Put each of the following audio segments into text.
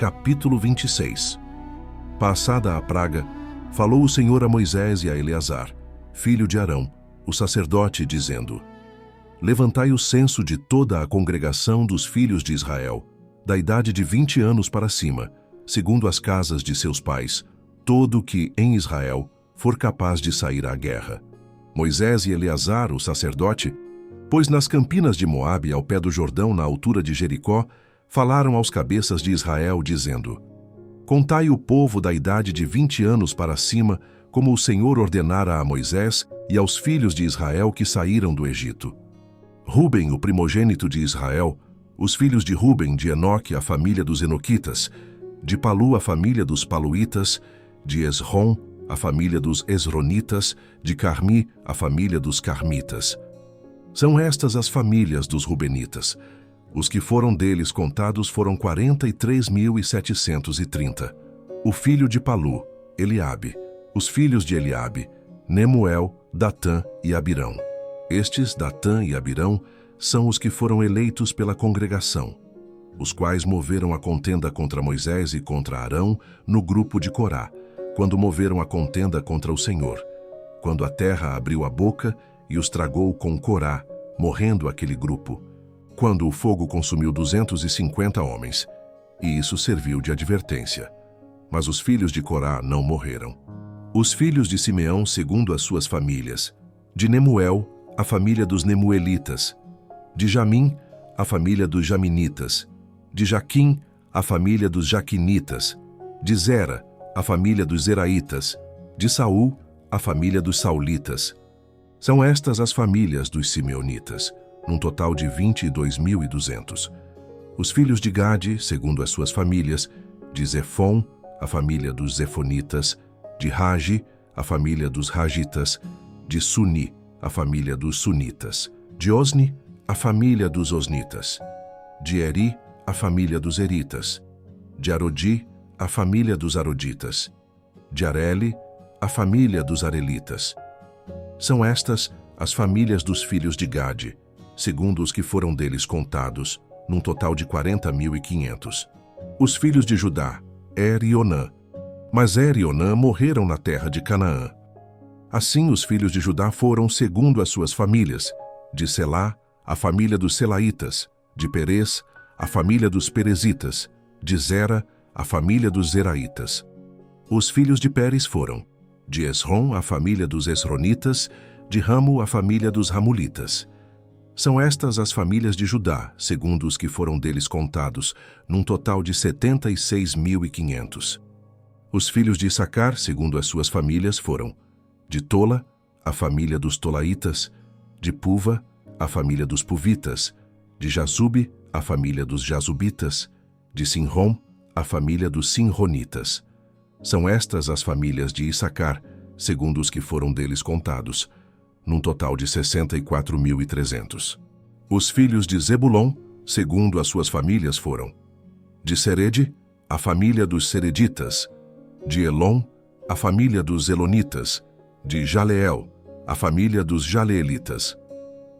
Capítulo 26. Passada a praga, falou o Senhor a Moisés e a Eleazar, filho de Arão, o sacerdote, dizendo: Levantai o censo de toda a congregação dos filhos de Israel, da idade de 20 anos para cima, segundo as casas de seus pais, todo o que, em Israel, for capaz de sair à guerra. Moisés e Eleazar, o sacerdote, pois nas campinas de Moabe, ao pé do Jordão, na altura de Jericó, falaram aos cabeças de Israel, dizendo: Contai o povo da idade de 20 anos para cima, como o Senhor ordenara a Moisés e aos filhos de Israel que saíram do Egito. Ruben, o primogênito de Israel, os filhos de Ruben, de Enoque, a família dos Enoquitas, de Palu, a família dos Paluítas, de Esrom, a família dos Esronitas, de Carmi, a família dos Carmitas. São estas as famílias dos Rubenitas. Os que foram deles contados foram 43.730. O filho de Palu, Eliabe. Os filhos de Eliabe, Nemuel, Datã e Abirão. Estes, Datã e Abirão, são os que foram eleitos pela congregação, os quais moveram a contenda contra Moisés e contra Arão no grupo de Corá, quando moveram a contenda contra o Senhor, quando a terra abriu a boca e os tragou com Corá, morrendo aquele grupo, quando o fogo consumiu 250 homens, e isso serviu de advertência. Mas os filhos de Corá não morreram. Os filhos de Simeão, segundo as suas famílias: de Nemuel, a família dos Nemuelitas; de Jamim, a família dos Jaminitas; de Jaquim, a família dos Jaquinitas; de Zera, a família dos Zeraitas; de Saul, a família dos Saulitas. São estas as famílias dos Simeonitas, num total de 22.200. Os filhos de Gade, segundo as suas famílias: de Zefon, a família dos Zefonitas; de Ragi, a família dos Ragitas; de Suni, a família dos Sunitas; de Osni, a família dos Osnitas; de Eri, a família dos Eritas; de Arodi, a família dos Aroditas; de Areli, a família dos Arelitas. São estas as famílias dos filhos de Gade, segundo os que foram deles contados, num total de 40.500. Os filhos de Judá, Er e Onã. Mas Er e Onã morreram na terra de Canaã. Assim os filhos de Judá foram segundo as suas famílias: de Selá, a família dos Selaitas; de Perez, a família dos Perezitas; de Zera, a família dos Zeraitas. Os filhos de Pérez foram: de Esrom, a família dos Esronitas; de Ramo, a família dos Ramulitas. São estas as famílias de Judá, segundo os que foram deles contados, num total de 76.500. Os filhos de Issacar, segundo as suas famílias, foram: de Tola, a família dos Tolaitas; de Puva, a família dos Puvitas; de Jazube, a família dos Jazubitas; de Sinrom, a família dos Sinronitas. São estas as famílias de Issacar, segundo os que foram deles contados, num total de 64.300. Os filhos de Zebulon, segundo as suas famílias, foram: de Serede, a família dos Sereditas; de Elon, a família dos Elonitas; de Jaleel, a família dos Jaleelitas.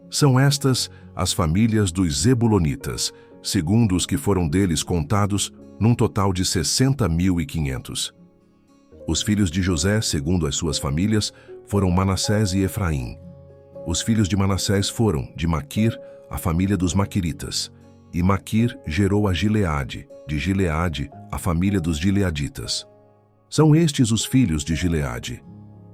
São estas as famílias dos Zebulonitas, segundo os que foram deles contados, num total de 60.500. Os filhos de José, segundo as suas famílias, foram Manassés e Efraim. Os filhos de Manassés foram: de Maquir, a família dos Maquiritas; e Maquir gerou a Gileade; de Gileade, a família dos Gileaditas. São estes os filhos de Gileade: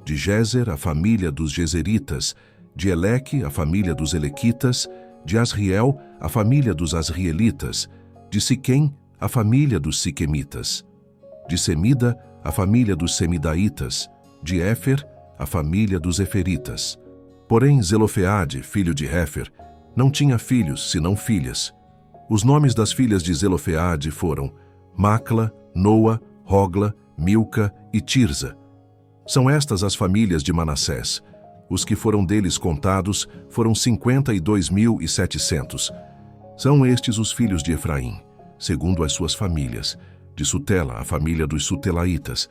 de Jezer, a família dos Jezeritas; de Eleque, a família dos Elequitas; de Asriel, a família dos Asrielitas; de Siquém, a família dos Siquemitas; de Semida, a família dos Semidaitas; de Éfer, a família dos Eferitas. Porém, Zelofeade, filho de Éfer, não tinha filhos, senão filhas. Os nomes das filhas de Zelofeade foram Macla, Noa, Rogla, Milca e Tirza. São estas as famílias de Manassés. Os que foram deles contados foram 52.700. São estes os filhos de Efraim, segundo as suas famílias: de Sutela, a família dos Sutelaitas;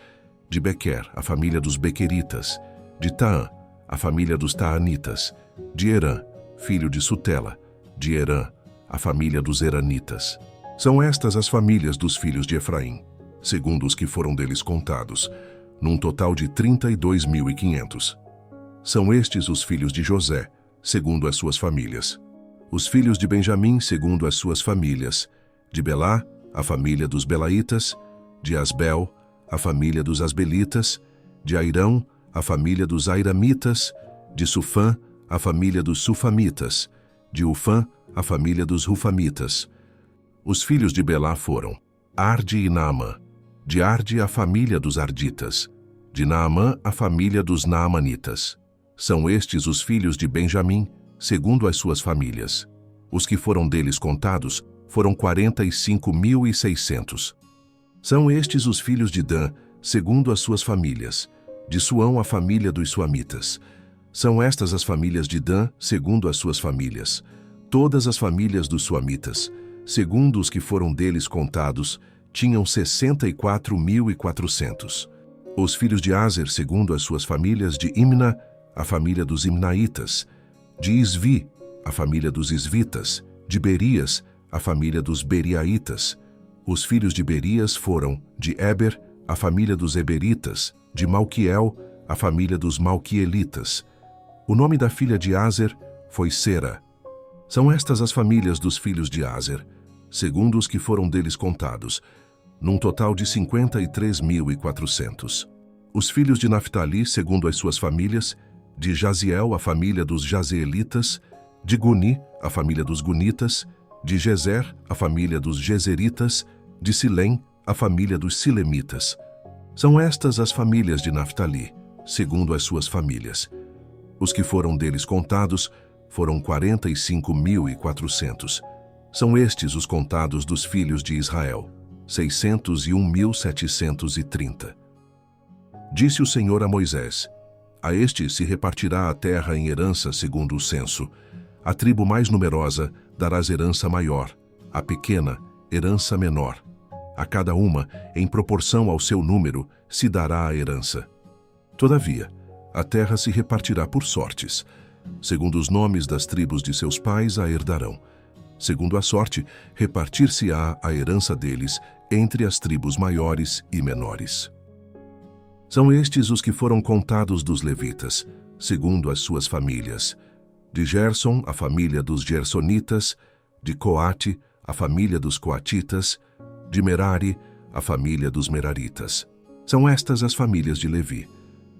de Bequer, a família dos Bequeritas; de Taã, a família dos Taanitas; de Herã, filho de Sutela; de Herã, a família dos Heranitas. São estas as famílias dos filhos de Efraim, segundo os que foram deles contados, num total de 32.500. São estes os filhos de José, segundo as suas famílias. Os filhos de Benjamim, segundo as suas famílias. De Belá, a família dos Belaitas. De Asbel, a família dos Asbelitas. De Airão, a família dos Airamitas. De Sufã, a família dos Sufamitas. De Ufã, a família dos Rufamitas. Os filhos de Belá foram Arde e Naamã. De Arde, a família dos Arditas. De Naamã, a família dos Naamanitas. São estes os filhos de Benjamim, segundo as suas famílias. Os que foram deles contados foram 45.600. São estes os filhos de Dan, segundo as suas famílias. De Suão, a família dos Suamitas. São estas as famílias de Dan, segundo as suas famílias. Todas as famílias dos Suamitas, segundo os que foram deles contados, tinham 64.400. Os filhos de Aser, segundo as suas famílias, de Imna, a família dos Imnaitas. De Isvi, a família dos Isvitas. De Berias, a família dos Beriaitas. Os filhos de Berias foram de Eber, a família dos Eberitas. De Malquiel, a família dos Malquielitas. O nome da filha de Aser foi Sera. São estas as famílias dos filhos de Aser, segundo os que foram deles contados, num total de 53.400. Os filhos de Naphtali, segundo as suas famílias. De Jaziel, a família dos Jazeelitas. De Guni, a família dos Gunitas. De Gezer, a família dos Gezeritas. De Silém, a família dos Silemitas. São estas as famílias de Naphtali, segundo as suas famílias. Os que foram deles contados foram 45.400. São estes os contados dos filhos de Israel, 601.730. Disse o Senhor a Moisés: a este se repartirá a terra em herança segundo o censo. A tribo mais numerosa darás herança maior, a pequena, herança menor. A cada uma, em proporção ao seu número, se dará a herança. Todavia, a terra se repartirá por sortes. Segundo os nomes das tribos de seus pais a herdarão. Segundo a sorte, repartir-se-á a herança deles entre as tribos maiores e menores. São estes os que foram contados dos levitas, segundo as suas famílias. De Gerson, a família dos Gersonitas. De Coate, a família dos Coatitas. De Merari, a família dos Meraritas. São estas as famílias de Levi: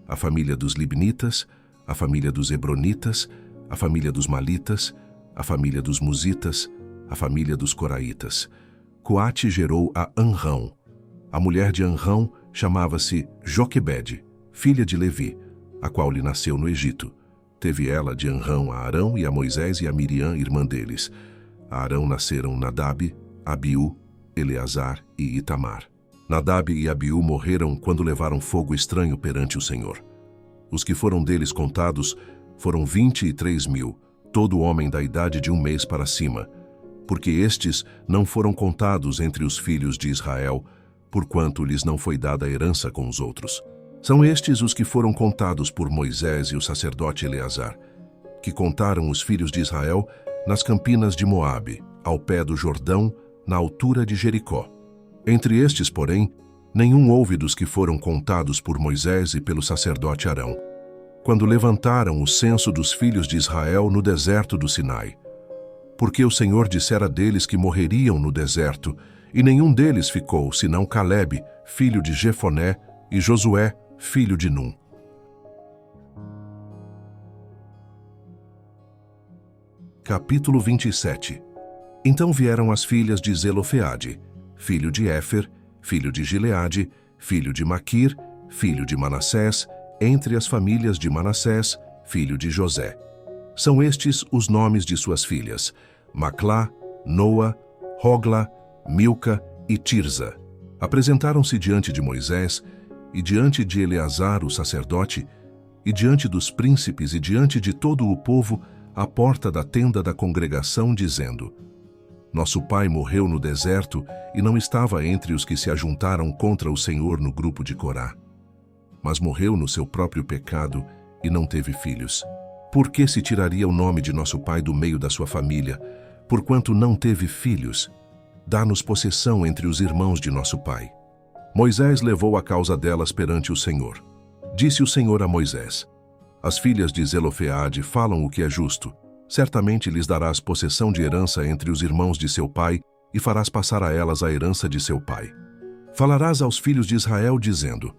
a família dos Libnitas, a família dos Hebronitas, a família dos Malitas, a família dos Musitas, a família dos Coraitas. Coate gerou a Anrão. A mulher de Anrão chamava-se Joquebede, filha de Levi, a qual lhe nasceu no Egito. Teve ela de Anrão a Arão e a Moisés e a Miriam, irmã deles. A Arão nasceram Nadab, Abiú, Eleazar e Itamar. Nadab e Abiú morreram quando levaram fogo estranho perante o Senhor. Os que foram deles contados foram 23.000, todo homem da idade de 1 mês para cima, porque estes não foram contados entre os filhos de Israel, porquanto lhes não foi dada herança com os outros. São estes os que foram contados por Moisés e o sacerdote Eleazar, que contaram os filhos de Israel nas campinas de Moabe, ao pé do Jordão, na altura de Jericó. Entre estes, porém, nenhum houve dos que foram contados por Moisés e pelo sacerdote Arão, quando levantaram o censo dos filhos de Israel no deserto do Sinai. Porque o Senhor dissera deles que morreriam no deserto, e nenhum deles ficou, senão Calebe, filho de Jefoné, e Josué, filho de Num. Capítulo 27. Então vieram as filhas de Zelofeade, filho de Éfer, filho de Gileade, filho de Maquir, filho de Manassés, entre as famílias de Manassés, filho de José. São estes os nomes de suas filhas: Maclá, Noa, Hogla, Milca e Tirza. Apresentaram-se diante de Moisés e diante de Eleazar, o sacerdote, e diante dos príncipes e diante de todo o povo à porta da tenda da congregação, dizendo: Nosso pai morreu no deserto e não estava entre os que se ajuntaram contra o Senhor no grupo de Corá. Mas morreu no seu próprio pecado e não teve filhos. Por que se tiraria o nome de nosso pai do meio da sua família, porquanto não teve filhos? dá-nos possessão entre os irmãos de nosso pai. Moisés levou a causa delas perante o Senhor. Disse o Senhor a Moisés: As filhas de Zelofeade falam o que é justo. Certamente lhes darás possessão de herança entre os irmãos de seu pai e farás passar a elas a herança de seu pai. Falarás aos filhos de Israel, dizendo: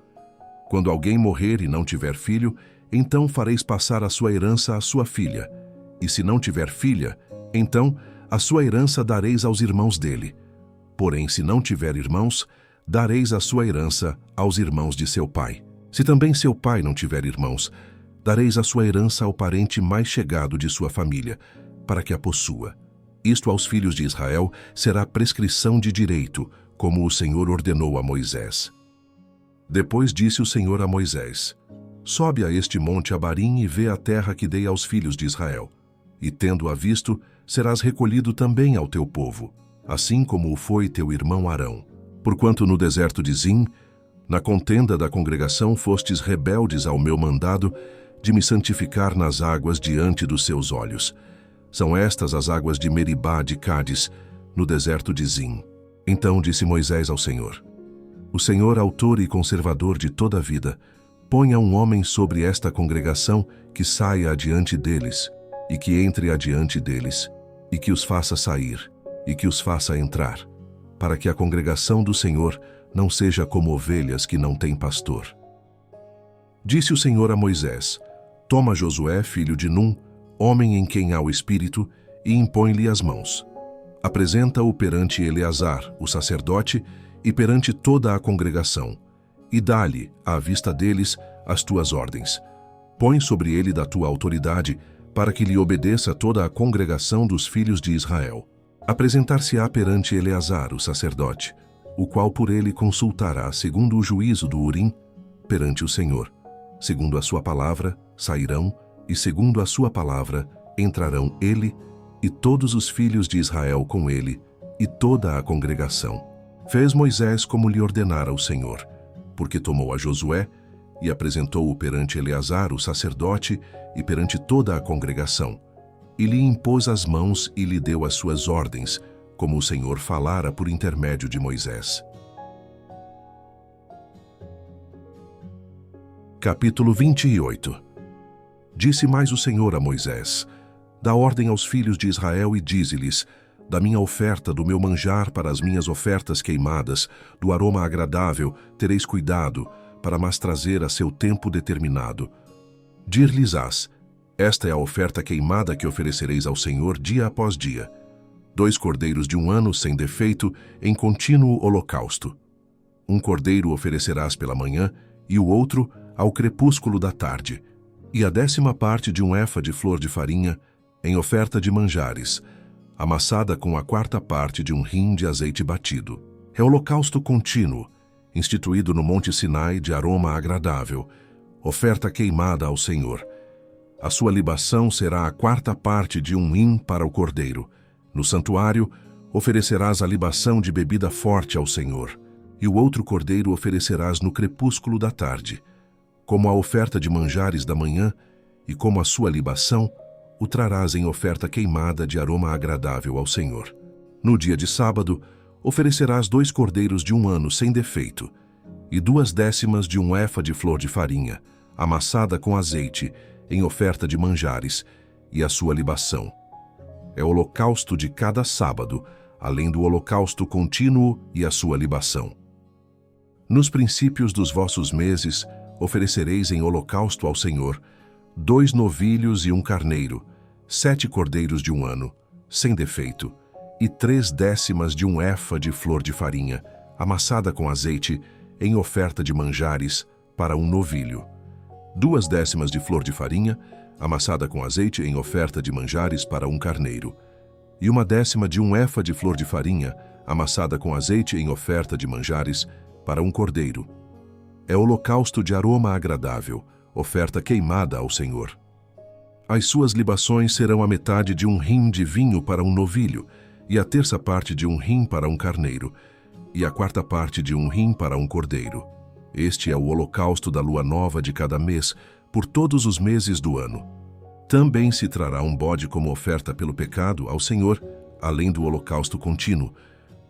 Quando alguém morrer e não tiver filho, então fareis passar a sua herança à sua filha. E se não tiver filha, então a sua herança dareis aos irmãos dele. Porém, se não tiver irmãos, dareis a sua herança aos irmãos de seu pai. Se também seu pai não tiver irmãos, dareis a sua herança ao parente mais chegado de sua família, para que a possua. Isto aos filhos de Israel será prescrição de direito, como o Senhor ordenou a Moisés. Depois disse o Senhor a Moisés: Sobe a este monte Abarim e vê a terra que dei aos filhos de Israel. E tendo-a visto, serás recolhido também ao teu povo, assim como o foi teu irmão Arão. Porquanto no deserto de Zim, na contenda da congregação fostes rebeldes ao meu mandado de me santificar nas águas diante dos seus olhos. São estas as águas de Meribá de Cádiz, no deserto de Zim. Então disse Moisés ao Senhor: O Senhor, autor e conservador de toda a vida, ponha um homem sobre esta congregação que saia adiante deles, e que entre adiante deles, e que os faça sair, e que os faça entrar, para que a congregação do Senhor não seja como ovelhas que não têm pastor. Disse o Senhor a Moisés: Toma Josué, filho de Num, homem em quem há o Espírito, e impõe-lhe as mãos. Apresenta-o perante Eleazar, o sacerdote, e perante toda a congregação, e dá-lhe, à vista deles, as tuas ordens. Põe sobre ele da tua autoridade, para que lhe obedeça toda a congregação dos filhos de Israel. Apresentar-se-á perante Eleazar, o sacerdote, o qual por ele consultará, segundo o juízo do Urim, perante o Senhor. Segundo a sua palavra, sairão, e segundo a sua palavra, entrarão ele e todos os filhos de Israel com ele, e toda a congregação. Fez Moisés como lhe ordenara o Senhor, porque tomou a Josué e apresentou-o perante Eleazar, o sacerdote, e perante toda a congregação. E lhe impôs as mãos e lhe deu as suas ordens, como o Senhor falara por intermédio de Moisés. Capítulo 28. Disse mais o Senhor a Moisés: Dá ordem aos filhos de Israel e dize-lhes: Da minha oferta, do meu manjar para as minhas ofertas queimadas, do aroma agradável, tereis cuidado, para mas trazer a seu tempo determinado. Dir-lhes-ás: Esta é a oferta queimada que oferecereis ao Senhor dia após dia. 2 cordeiros de 1 ano sem defeito, em contínuo holocausto. 1 cordeiro oferecerás pela manhã, e o outro ao crepúsculo da tarde. E a 10ª parte de 1 efa de flor de farinha, em oferta de manjares, amassada com a 4ª parte de 1 hin de azeite batido. É holocausto contínuo, instituído no Monte Sinai, de aroma agradável, oferta queimada ao Senhor. A sua libação será a 4ª parte de 1 hin para o cordeiro. No santuário, oferecerás a libação de bebida forte ao Senhor, e o outro cordeiro oferecerás no crepúsculo da tarde. Como a oferta de manjares da manhã, e como a sua libação, o trarás em oferta queimada de aroma agradável ao Senhor. No dia de sábado, oferecerás 2 cordeiros de 1 ano sem defeito, e 2/10 de 1 efa de flor de farinha, amassada com azeite, em oferta de manjares, e a sua libação. É holocausto de cada sábado, além do holocausto contínuo e a sua libação. Nos princípios dos vossos meses, oferecereis em holocausto ao Senhor 2 novilhos e 1 carneiro, 7 cordeiros de 1 ano, sem defeito, e 3/10 de 1 efa de flor de farinha, amassada com azeite, em oferta de manjares, para 1 novilho. 2/10 de flor de farinha, amassada com azeite, em oferta de manjares, para 1 carneiro. E 1/10 de 1 efa de flor de farinha, amassada com azeite, em oferta de manjares, para 1 cordeiro. É holocausto de aroma agradável, oferta queimada ao Senhor. As suas libações serão a metade de 1 hin de vinho para 1 novilho, e a 1/3 parte de 1 hin para 1 carneiro, e a 4ª parte de 1 hin para 1 cordeiro. Este é o holocausto da lua nova de cada mês, por todos os meses do ano. Também se trará um bode como oferta pelo pecado ao Senhor, além do holocausto contínuo,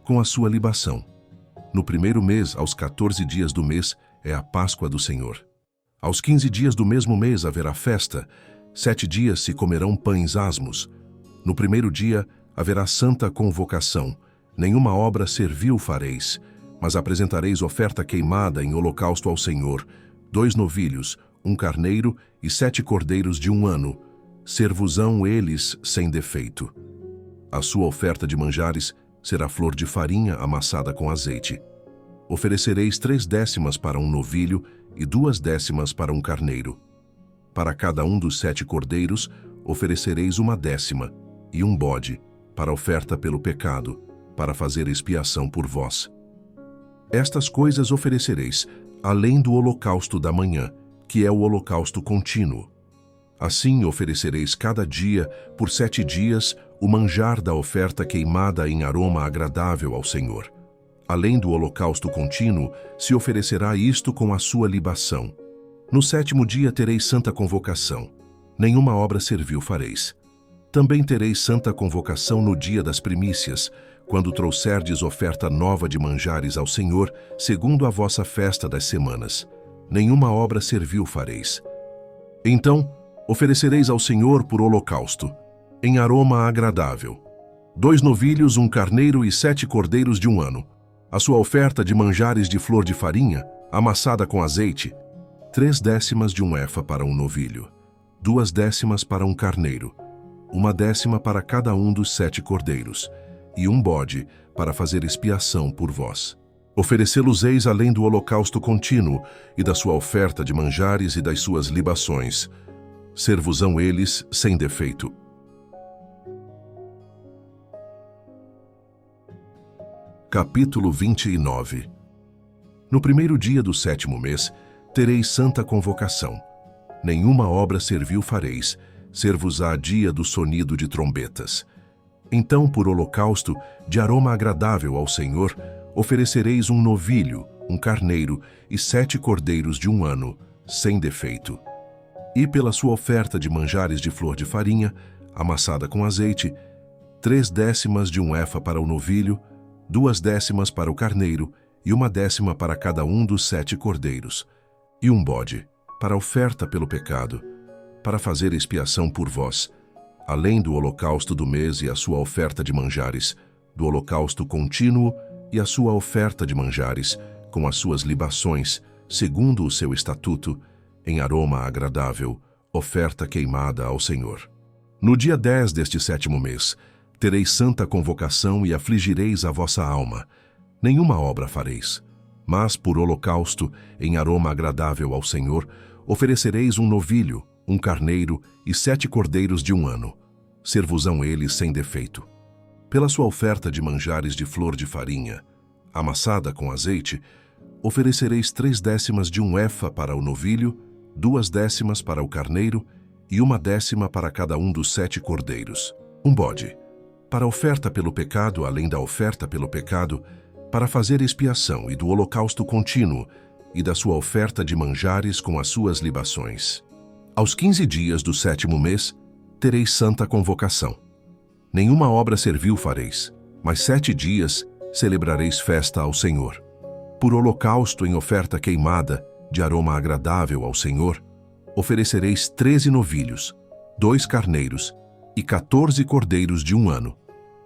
com a sua libação. No primeiro mês, aos 14 dias do mês, é a Páscoa do Senhor. Aos 15 dias do mesmo mês haverá festa, 7 dias se comerão pães asmos. No primeiro dia haverá santa convocação, nenhuma obra servil fareis, mas apresentareis oferta queimada em holocausto ao Senhor, 2 novilhos, 1 carneiro e 7 cordeiros de 1 ano, ser-vos-ão eles sem defeito. A sua oferta de manjares será flor de farinha amassada com azeite. Oferecereis 3/10 para um novilho e 2/10 para um carneiro. Para cada um dos 7 cordeiros, oferecereis 1/10 e um bode, para oferta pelo pecado, para fazer expiação por vós. Estas coisas oferecereis, além do holocausto da manhã, que é o holocausto contínuo. Assim oferecereis cada dia, por 7 dias, o manjar da oferta queimada em aroma agradável ao Senhor. Além do holocausto contínuo, se oferecerá isto com a sua libação. No 7º dia tereis santa convocação. Nenhuma obra servil fareis. Também tereis santa convocação no dia das primícias, quando trouxerdes oferta nova de manjares ao Senhor, segundo a vossa festa das semanas. Nenhuma obra servil fareis. Então, oferecereis ao Senhor por holocausto, em aroma agradável, 2 novilhos, 1 carneiro e 7 cordeiros de 1 ano. A sua oferta de manjares de flor de farinha, amassada com azeite, 3/10 de 1 efa para um novilho, 2/10 para um carneiro, 1/10 para cada um dos 7 cordeiros, e um bode, para fazer expiação por vós. Oferecê-los-eis além do holocausto contínuo, e da sua oferta de manjares e das suas libações. Ser-vos-ão eles sem defeito. Capítulo 29. No primeiro dia do 7º mês, tereis santa convocação. Nenhuma obra servil fareis, ser-vos-á dia do sonido de trombetas. Então, por holocausto, de aroma agradável ao Senhor, oferecereis 1 novilho, 1 carneiro e 7 cordeiros de 1 ano, sem defeito. E pela sua oferta de manjares de flor de farinha, amassada com azeite, 3/10 de 1 efa para o novilho, 2/10 para o carneiro e 1/10 para cada um dos 7 cordeiros, e um bode, para oferta pelo pecado, para fazer expiação por vós, além do holocausto do mês e a sua oferta de manjares, do holocausto contínuo e a sua oferta de manjares, com as suas libações, segundo o seu estatuto, em aroma agradável, oferta queimada ao Senhor. No dia 10 deste 7º mês, tereis santa convocação e afligireis a vossa alma. Nenhuma obra fareis, mas por holocausto, em aroma agradável ao Senhor, oferecereis 1 novilho, 1 carneiro e 7 cordeiros de 1 ano. Ser-vos-ão eles sem defeito. Pela sua oferta de manjares de flor de farinha, amassada com azeite, oferecereis 3/10 de 1 efa para o novilho, 2/10 para o carneiro e 1/10 para cada um dos 7 cordeiros. Um bode, para oferta pelo pecado, além da oferta pelo pecado, para fazer expiação, e do holocausto contínuo, e da sua oferta de manjares com as suas libações. Aos 15 dias do 7º mês, tereis santa convocação. Nenhuma obra servil fareis, mas 7 dias celebrareis festa ao Senhor. Por holocausto em oferta queimada, de aroma agradável ao Senhor, oferecereis 13 novilhos, 2 carneiros e 14 cordeiros de 1 ano.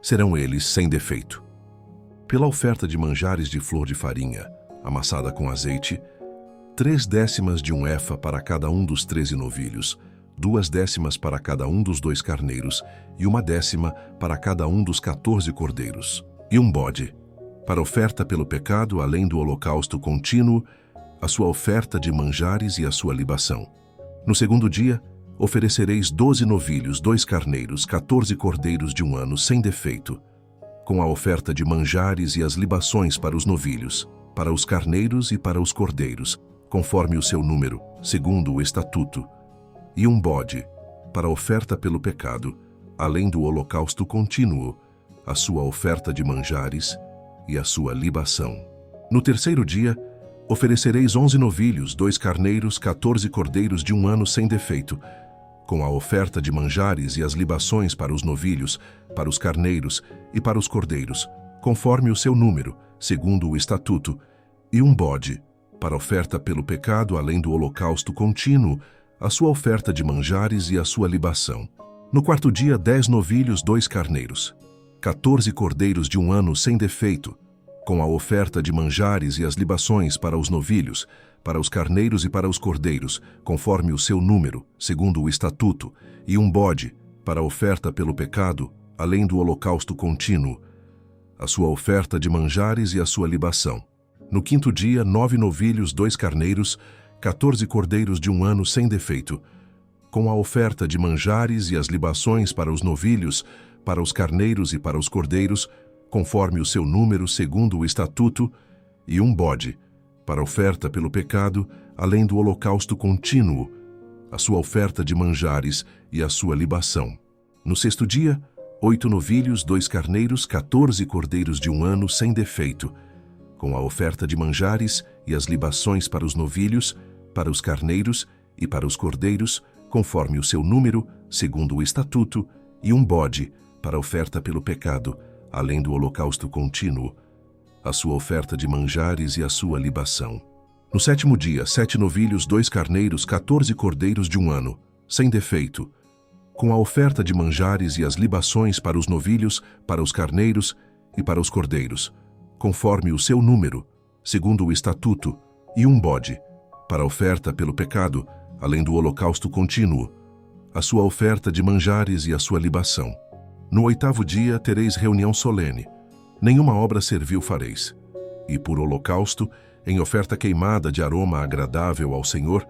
Serão eles sem defeito. Pela oferta de manjares de flor de farinha, amassada com azeite, 3/10 de 1 efa para cada um dos 13 novilhos, 2/10 para cada um dos 2 carneiros e 1/10 para cada um dos 14 cordeiros, e um bode, para oferta pelo pecado, além do holocausto contínuo, a sua oferta de manjares e a sua libação. No 2º dia, oferecereis 12 novilhos, 2 carneiros, 14 cordeiros de 1 ano, sem defeito, com a oferta de manjares e as libações para os novilhos, para os carneiros e para os cordeiros, conforme o seu número, segundo o estatuto, e um bode, para oferta pelo pecado, além do holocausto contínuo, a sua oferta de manjares e a sua libação. No 3º dia, oferecereis 11 novilhos, 2 carneiros, 14 cordeiros de 1 ano sem defeito, com a oferta de manjares e as libações para os novilhos, para os carneiros e para os cordeiros, conforme o seu número, segundo o estatuto, e um bode, para oferta pelo pecado, além do holocausto contínuo, a sua oferta de manjares e a sua libação. No quarto dia, 10 novilhos, 2 carneiros, 14 cordeiros de 1 ano sem defeito, com a oferta de manjares e as libações para os novilhos, para os carneiros e para os cordeiros, conforme o seu número, segundo o estatuto, e um bode, para a oferta pelo pecado, além do holocausto contínuo, a sua oferta de manjares e a sua libação. No quinto dia, 9 novilhos, 2 carneiros, 14 cordeiros de 1 ano sem defeito, com a oferta de manjares e as libações para os novilhos, para os carneiros e para os cordeiros, conforme o seu número, segundo o estatuto, e um bode, para oferta pelo pecado, além do holocausto contínuo, a sua oferta de manjares e a sua libação. No sexto dia, 8 novilhos, 2 carneiros, 14 cordeiros de 1 ano sem defeito, com a oferta de manjares e as libações para os novilhos, para os carneiros e para os cordeiros, conforme o seu número, segundo o estatuto, e um bode, para oferta pelo pecado, além do holocausto contínuo, a sua oferta de manjares e a sua libação. No sétimo dia, 7 novilhos, 2 carneiros, 14 cordeiros de 1 ano, sem defeito, com a oferta de manjares e as libações para os novilhos, para os carneiros e para os cordeiros, conforme o seu número, segundo o estatuto, e um bode, para oferta pelo pecado, além do holocausto contínuo, a sua oferta de manjares e a sua libação. No oitavo dia tereis reunião solene, nenhuma obra servil fareis. E por holocausto, em oferta queimada de aroma agradável ao Senhor,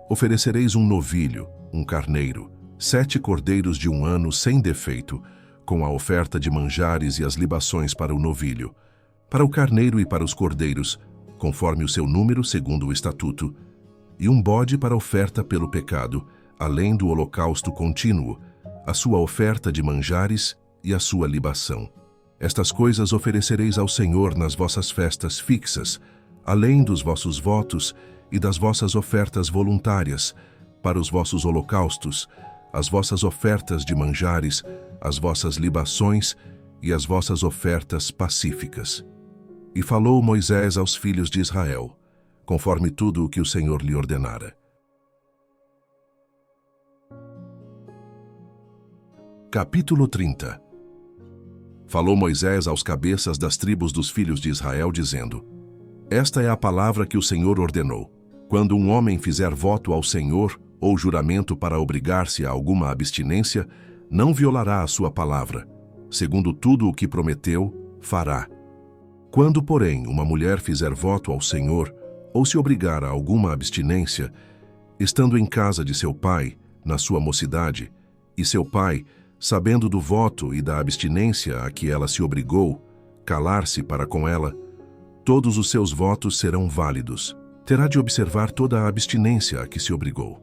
oferecereis um novilho, um carneiro, 7 cordeiros de 1 ano sem defeito, com a oferta de manjares e as libações para o novilho, para o carneiro e para os cordeiros, conforme o seu número, segundo o estatuto, e um bode para oferta pelo pecado, além do holocausto contínuo, a sua oferta de manjares e a sua libação. Estas coisas oferecereis ao Senhor nas vossas festas fixas, além dos vossos votos e das vossas ofertas voluntárias, para os vossos holocaustos, as vossas ofertas de manjares, as vossas libações e as vossas ofertas pacíficas. E falou Moisés aos filhos de Israel, conforme tudo o que o Senhor lhe ordenara. Capítulo 30. Falou Moisés aos cabeças das tribos dos filhos de Israel, dizendo: Esta é a palavra que o Senhor ordenou. Quando um homem fizer voto ao Senhor ou juramento para obrigar-se a alguma abstinência, não violará a sua palavra. Segundo tudo o que prometeu, fará. Quando, porém, uma mulher fizer voto ao Senhor ou se obrigar a alguma abstinência, estando em casa de seu pai, na sua mocidade, e seu pai, sabendo do voto e da abstinência a que ela se obrigou, calar-se para com ela, todos os seus votos serão válidos. Terá de observar toda a abstinência a que se obrigou.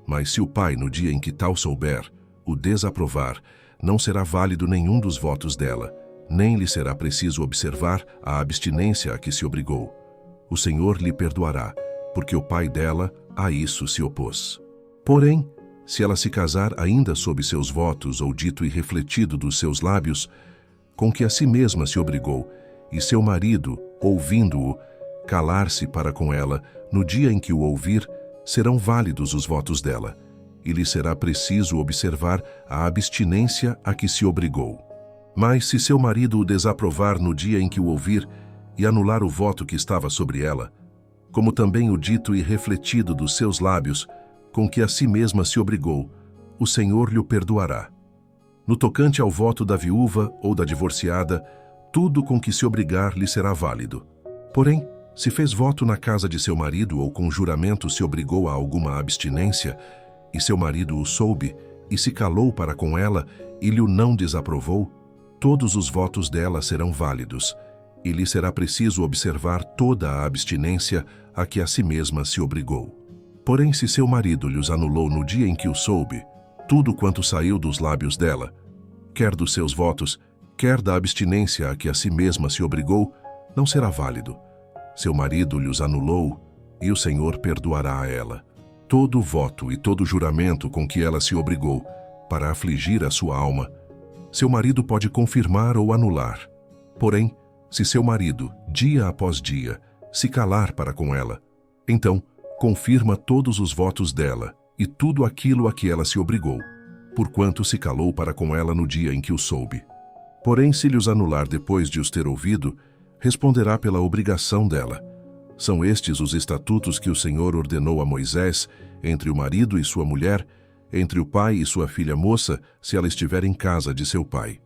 Mas se o pai, no dia em que tal souber, o desaprovar, não será válido nenhum dos votos dela, nem lhe será preciso observar a abstinência a que se obrigou. O Senhor lhe perdoará, porque o pai dela a isso se opôs. Porém, se ela se casar ainda sob seus votos ou dito e refletido dos seus lábios, com que a si mesma se obrigou, e seu marido, ouvindo-o, calar-se para com ela, no dia em que o ouvir, serão válidos os votos dela, e lhe será preciso observar a abstinência a que se obrigou. Mas se seu marido o desaprovar no dia em que o ouvir, e anular o voto que estava sobre ela, como também o dito e refletido dos seus lábios, com que a si mesma se obrigou, o Senhor lhe o perdoará. No tocante ao voto da viúva ou da divorciada, tudo com que se obrigar lhe será válido. Porém, se fez voto na casa de seu marido ou com juramento se obrigou a alguma abstinência, e seu marido o soube, e se calou para com ela, e lhe o não desaprovou, todos os votos dela serão válidos, e lhe será preciso observar toda a abstinência a que a si mesma se obrigou. Porém, se seu marido lhes anulou no dia em que o soube, tudo quanto saiu dos lábios dela, quer dos seus votos, quer da abstinência a que a si mesma se obrigou, não será válido. Seu marido lhes anulou, e o Senhor perdoará a ela todo voto e todo juramento com que ela se obrigou, para afligir a sua alma. Seu marido pode confirmar ou anular, Porém, se seu marido, dia após dia, se calar para com ela, então confirma todos os votos dela e tudo aquilo a que ela se obrigou, porquanto se calou para com ela no dia em que o soube. Porém, se lhes anular depois de os ter ouvido, responderá pela obrigação dela. São estes os estatutos que o Senhor ordenou a Moisés entre o marido e sua mulher, entre o pai e sua filha moça, se ela estiver em casa de seu pai.